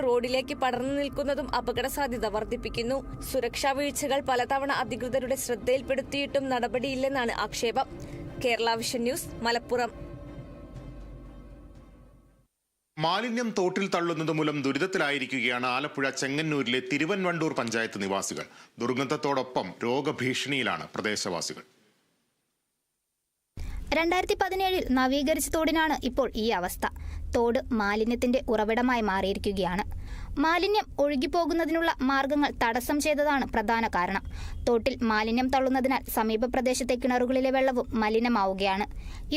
റോഡിലേക്ക് പടർന്നു നിൽക്കുന്നതും അപകട സാധ്യത വർദ്ധിപ്പിക്കുന്നു. സുരക്ഷാ വീഴ്ചകൾ പലതവണ അധികൃതരുടെ ശ്രദ്ധയിൽപ്പെടുത്തിയിട്ടും നടപടിയില്ലെന്നാണ് ആക്ഷേപം. Kerala vision news, Malappuram. മാലിന്യം തോട്ടിൽ തള്ളുന്നത് മൂലം ദുരിതത്തിലായിരിക്കുകയാണ് ആലപ്പുഴ ചെങ്ങന്നൂരിലെ തിരുവൻവണ്ടൂർ പഞ്ചായത്ത് നിവാസികൾ. ദുർഗന്ധത്തോടൊപ്പം രോഗഭീഷണിയിലാണ് പ്രദേശവാസികൾ. 2017 നവീകരിച്ച തോടിനാണ് ഇപ്പോൾ ഈ അവസ്ഥ. തോട് മാലിന്യത്തിന്റെ ഉറവിടമായി മാറിയിരിക്കുകയാണ്. മാലിന്യം ഒഴുകിപ്പോകുന്നതിനുള്ള മാർഗങ്ങൾ തടസ്സം ചെയ്തതാണ് പ്രധാന കാരണം. തോട്ടിൽ മാലിന്യം തള്ളുന്നതിനാൽ സമീപ പ്രദേശത്തെ കിണറുകളിലെ വെള്ളവും മലിനമാവുകയാണ്.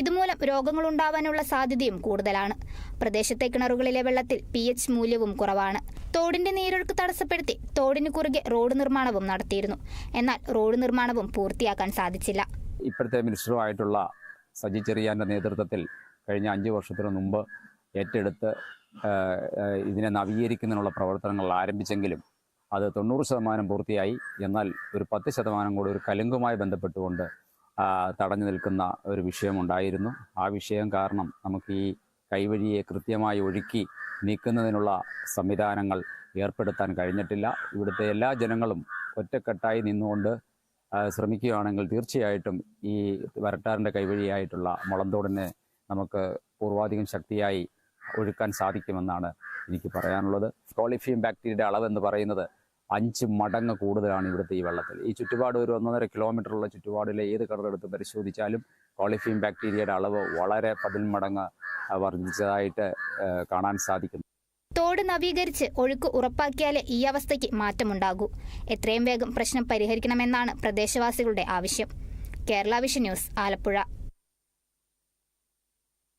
ഇതുമൂലം രോഗങ്ങളുണ്ടാവാനുള്ള സാധ്യതയും കൂടുതലാണ്. പ്രദേശത്തെ കിണറുകളിലെ വെള്ളത്തിൽ pH മൂല്യവും കുറവാണ്. തോടിന്റെ നീരൊഴുക്ക് തടസ്സപ്പെടുത്തി തോടിന് കുറുകെ റോഡ് നിർമ്മാണവും നടത്തിയിരുന്നു. എന്നാൽ റോഡ് നിർമ്മാണവും പൂർത്തിയാക്കാൻ സാധിച്ചില്ല. ഇപ്പോഴത്തെ മിനിസ്റ്ററുമായിട്ടുള്ള സജി ചെറിയാൻ്റെ നേതൃത്വത്തിൽ കഴിഞ്ഞ 5 വർഷത്തിനു മുമ്പ് ഏറ്റെടുത്ത് ഇതിനെ നവീകരിക്കുന്നതിനുള്ള പ്രവർത്തനങ്ങൾ ആരംഭിച്ചെങ്കിലും അത് 90% പൂർത്തിയായി. എന്നാൽ ഒരു 10% കൂടി ഒരു കലുങ്കുമായി ബന്ധപ്പെട്ടുകൊണ്ട് തടഞ്ഞു നിൽക്കുന്ന ഒരു വിഷയമുണ്ടായിരുന്നു. ആ വിഷയം കാരണം നമുക്ക് ഈ കൈവഴിയെ കൃത്യമായി ഒഴുക്കി നീക്കുന്നതിനുള്ള സംവിധാനങ്ങൾ ഏർപ്പെടുത്താൻ കഴിഞ്ഞിട്ടില്ല. ഇവിടുത്തെ എല്ലാ ജനങ്ങളും ഒറ്റക്കെട്ടായി നിന്നുകൊണ്ട് ശ്രമിക്കുകയാണെങ്കിൽ തീർച്ചയായിട്ടും ഈ വരട്ടാറിൻ്റെ കൈവഴിയായിട്ടുള്ള മുളന്തോടിനെ നമുക്ക് പൂർവാധികം ശക്തിയായി ഒഴുക്കാൻ സാധിക്കുമെന്നാണ് എനിക്ക് പറയാനുള്ളത്. കോളിഫീം ബാക്ടീരിയയുടെ അളവെന്ന് പറയുന്നത് 5 മടങ്ങ് കൂടുതലാണ് ഇവിടുത്തെ ഈ വെള്ളത്തിൽ. ഈ ചുറ്റുപാട് ഒരു 1.5 കിലോമീറ്ററുള്ള ചുറ്റുപാടിലെ ഏത് കിണറെടുത്ത് പരിശോധിച്ചാലും കോളിഫീം ബാക്ടീരിയയുടെ അളവ് വളരെ 10 മടങ്ങ് വർദ്ധിച്ചതായിട്ട് കാണാൻ സാധിക്കുന്നു. തോട് നവീകരിച്ച് ഒഴുക്ക് ഉറപ്പാക്കിയാലേ ഈ അവസ്ഥയ്ക്ക് മാറ്റമുണ്ടാകൂ. എത്രയും വേഗം പ്രശ്നം പരിഹരിക്കണമെന്നാണ് പ്രദേശവാസികളുടെ ആവശ്യം. Kerala vision news, Alappuzha.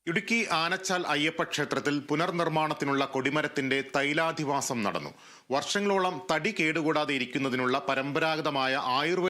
ഇടുക്കി ആനച്ചാൽ അയ്യപ്പ ക്ഷേത്രത്തിൽ പുനർനിർമ്മാണത്തിനുള്ള കൊടിമരത്തിന്റെ തൈലാധിവാസം നടന്നു. വർഷങ്ങളോളം തടി കേടുകൂടാതെ ഇരിക്കുന്നതിനുള്ള പരമ്പരാഗതമായ ആയുർവേദ